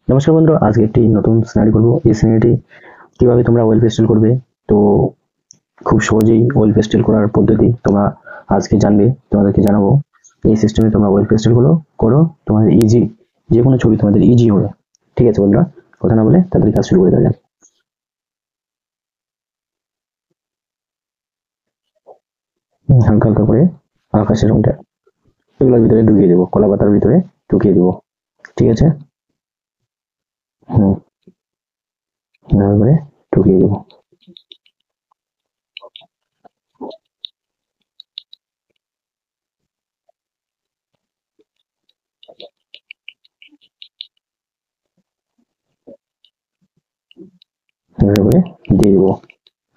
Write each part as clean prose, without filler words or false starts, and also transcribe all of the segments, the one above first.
নমস্কার বন্ধুরা, আজকে একটি নতুন সিনারি করব। এই সিনারিটি কিভাবে তোমরা ওয়েল পেস্টেল করবে, তো খুব সহজেই ওয়েল পেস্টেল করার পদ্ধতি তোমরা আজকে জানবে। তোমাদেরকে জানাবো এই সিস্টেমে তোমরা ওয়েল পেস্টেল গুলো করো, তোমাদের ইজি, যে কোনো ছবি তোমাদের ইজি হবে। ঠিক আছে বন্ধুরা, কথা না বলে তাদের কাজ শুরু করে দেওয়া যাক। হালকা হালকা করে আকাশের রংটা এগুলোর ভিতরে ঢুকিয়ে দেবো, কলা পাতার ভিতরে ঢুকিয়ে দেবো। ঠিক আছে, হুম, এভাবে করে ঢুকিয়ে দেবো। এভাবে করে দিয়ে দেবো।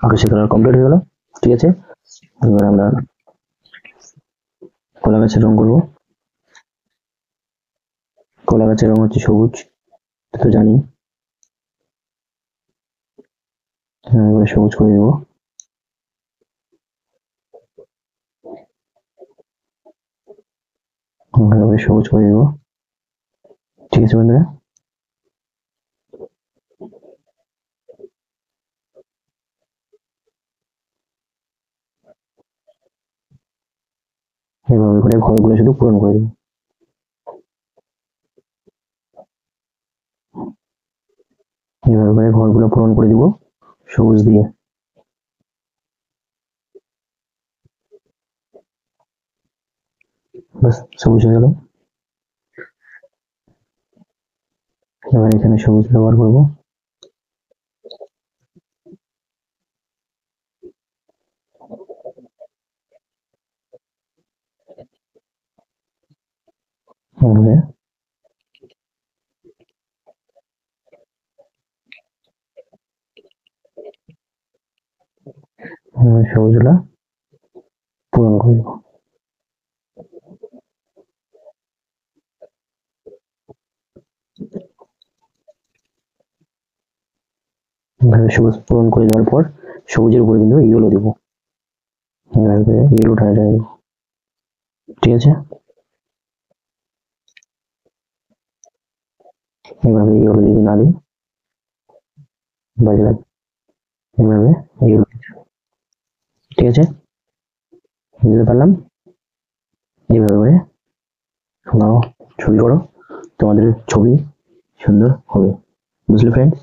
আকাশের কালার কমপ্লিট হয়ে গেল। ঠিক আছে, এবার আমরা কলা গাছের রং করবো। কলা গাছের রং হচ্ছে সবুজ, এটা তো জানি। এবার সবুজ করে দেবো। এবার সবুজ করে দেবো। ঠিক আছে বন্ধুরা, এভাবে করে ঘরগুলো শুধু পূরণ করে দেবো। এভাবে করে ঘরগুলো পূরণ করে দিব সবুজ দিয়ে। বাস, সবুজ হয়ে গেল। এবার এখানে সবুজ ব্যবহার করবো। এভাবে সবুজগুলা পূরণ করে দেবো। এভাবে সবুজ পূরণ করে দেওয়ার পর সবুজের উপরে কিন্তু ইয়েলো দেবো। এভাবে করে ইয়েলো ঢালাই দেবো। ঠিক আছে, এভাবে ইয়েলো যদি না দিই বাজে লাগবে। এভাবে ইয়েলো, ঠিক আছে, বুঝতে পারলাম। এইভাবে করে তোমরাও ছবি করো, তোমাদের ছবি সুন্দর হবে। বুঝলে ফ্রেন্ডস?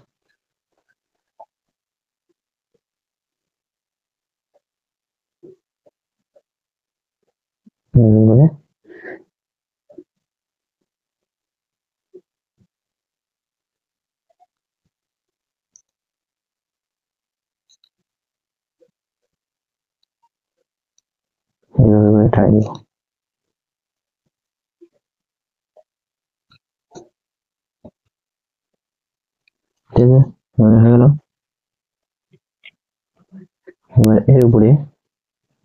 এভাবে করে এইভাবে করে ঠাই দেবো। ঠিক আছে, হয়ে গেল। এবার এর উপরে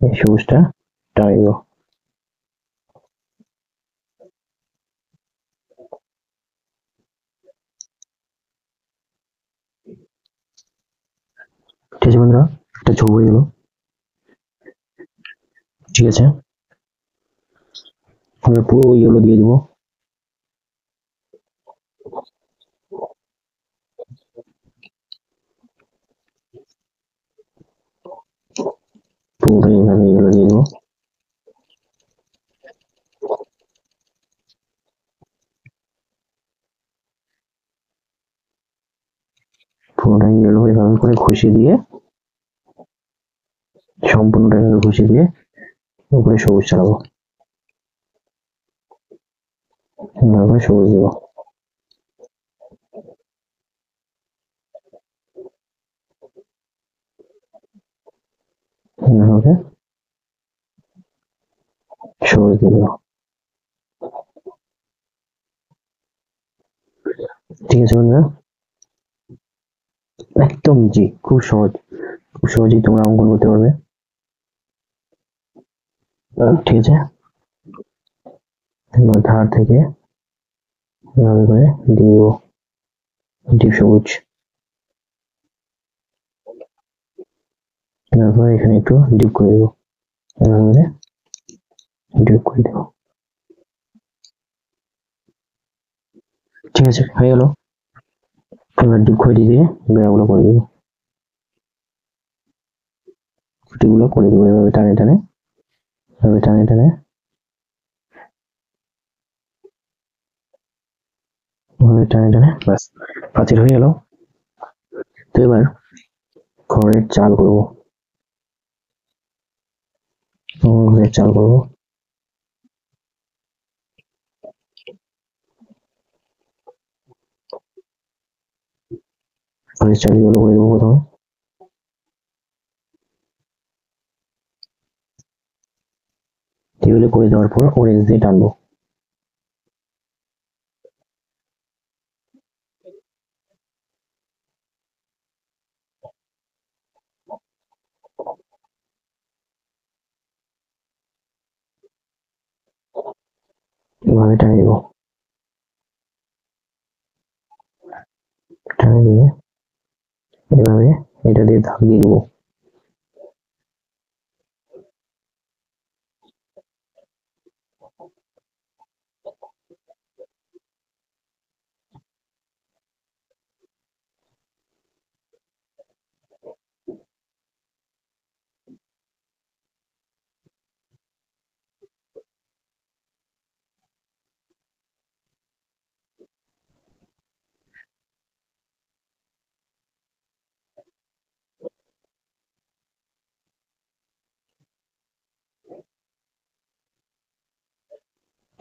এই সবুজটা টাই দেবো। ঠিক আছে বন্ধুরা, একটা ছবি হয়ে গেল। ঠিক আছে, আমরা পুরো ইয়েলো দিয়ে দিব। পুরো এইভাবে ইয়েলো দিয়ে দিব। পুরোটা ইয়েলো এভাবে করে ঘষে দিয়ে, সম্পূর্ণটা এভাবে ঘষে দিয়ে উপরে সবুজ চালাবো। এভাবে সবুজ দিব। এভাবে সবুজ দিয়ে দেবো। ঠিক আছে বন্ধুরা, একদম জি, খুব সহজ, খুব সহজেই তোমরা অঙ্কন করতে পারবে। ঠিক আছে, এবার ধার থেকে এভাবে করে দিয়ে দেবো ডিপ সবুজ। তারপর এখানে একটু ডিপ করে দেবো। এভাবে করে ডিপ করে দেবো। ঠিক আছে, হয়ে গেল। এবার ডিপ খড়ি দিয়ে বেড়াগুলো করে দেবো, খুঁটিগুলো করে দেবো এভাবে টানে টানে, এভাবে টানে টানে, এভাবে টানে টানে, ব্যাস প্রাচীর হয়ে গেল। তো এবার খড়ের চাল করবো, খড়ের চাল করবো, খড়ের চালগুলো করে দেবো প্রথমে। এগুলো করে দেওয়ার পর অরেঞ্জ দিয়ে টানবো, এভাবে টানে দেবো, টানে দিয়ে এভাবে এটা দিয়ে দাগ দিয়ে দেবো।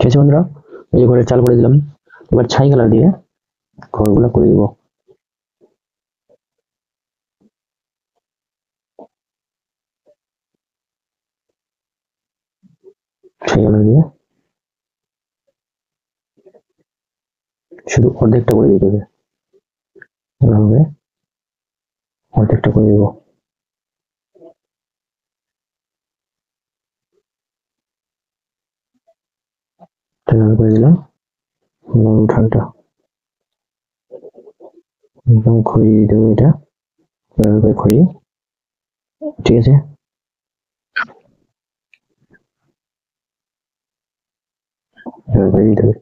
ঠিক আছে বন্ধুরা, এই যে ঘরের চাল করে দিলাম, এবার ছাই কালার দিয়ে ঘরগুলো করে দিব, ছাই কালার দিয়ে শুধু অর্ধেকটা করে দিতে হবে, এভাবে অর্ধেকটা করে দিব, এভাবে করে দিলাম। উঠানটা একদম খড়ি দিতে হবে, এটা এভাবে করে খড়ি, ঠিক আছে। এভাবে করে দিতে হবে।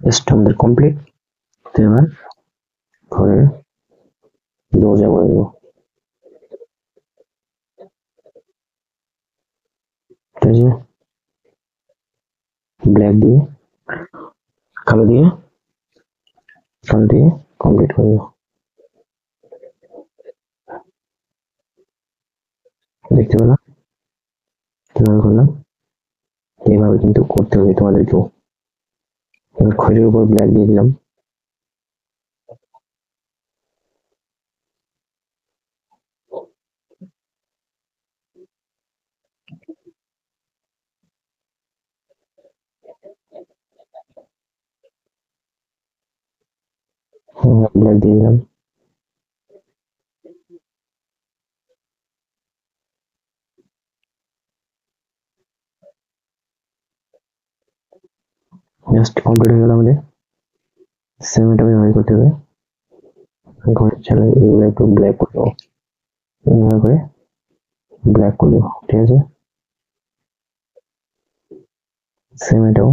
জাস্ট আমাদের কমপ্লিট। এবার ঘরের দরজা করে দেবো, ঠিক আছে, ব্ল্যাক দিয়ে কালো দিয়ে, কালো দিয়ে কমপ্লিট করে দেবো, দেখতে পেলাম কিভাবে করলাম। এইভাবে কিন্তু করতে হবে তোমাদেরকেও। এবার খড়ের উপর ব্ল্যাক দিয়ে দিলাম, ব্ল্যাক দিয়ে দিলাম, জাস্ট কমপ্লিট হয়ে গেল আমাদের। সেম এটা ব্যবহার করতে হবে, ঘরের চালে এগুলো একটু ব্ল্যাক করে দেবো, এভাবে করে ব্ল্যাক করে দেবো, ঠিক আছে। সেম এটাও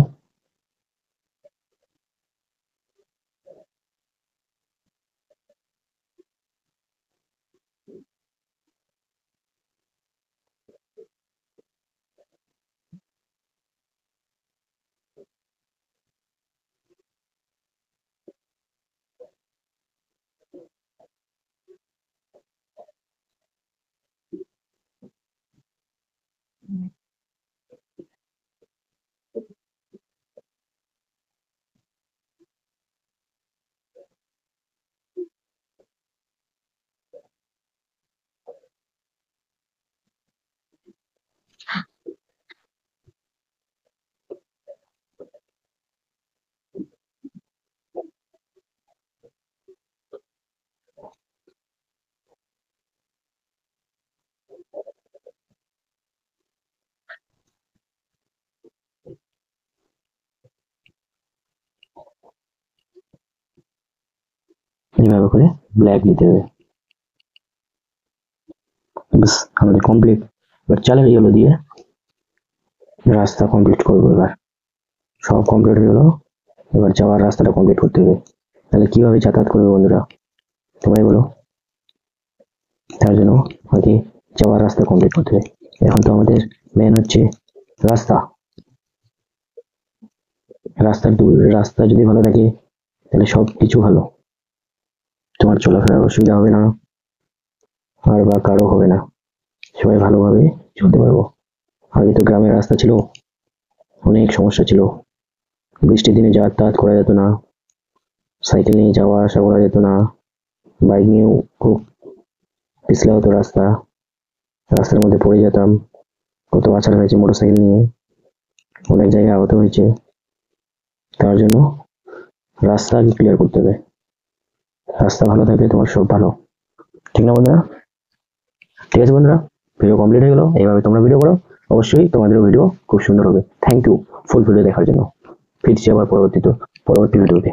এইভাবে করে ব্ল্যাক দিতে হবে। ব্যাস আমাদের কমপ্লিট। এবার চালের ইয়েলো দিয়ে রাস্তা কমপ্লিট করবো। এবার সব কমপ্লিট হয়ে গেলো, এবার যাওয়ার রাস্তাটা কমপ্লিট করতে হবে। তাহলে কিভাবে যাতায়াত করবে বন্ধুরা তোমরাই বলো। তার জন্য আগে যাওয়ার রাস্তা কমপ্লিট করতে হবে। এখন তো আমাদের মেন হচ্ছে রাস্তা। রাস্তা যদি ভালো থাকে তাহলে সব কিছু ভালো, তোমার চলাফেরার অসুবিধা হবে না, আর বা কারো হবে না, সবাই ভালোভাবে চলতে পারবো। আগে তো গ্রামের রাস্তা ছিল, অনেক সমস্যা ছিল, বৃষ্টির দিনে যাতায়াত করা যেত না, সাইকেল নিয়ে যাওয়া আসা করা যেত না, বাইক নিয়েও খুব পিছলা হতো রাস্তা, রাস্তার মধ্যে পড়ে যেতাম, কত আছাড় হয়েছে মোটরসাইকেল নিয়ে, অনেক জায়গায় আহত হয়েছে। তার জন্য রাস্তা আগে ক্লিয়ার করতে হবে। রাস্তা ভালো থাকলে তোমার সব ভালো, ঠিক না বন্ধুরা? ঠিক আছে বন্ধুরা, ভিডিও কমপ্লিট হয়ে গেল। এইভাবে তোমরা ভিডিও করো, অবশ্যই তোমাদেরও ভিডিও খুব সুন্দর হবে। থ্যাংক ইউ ফুল ভিডিও দেখার জন্য। ফিরছি আবার পরবর্তী ভিডিওতে।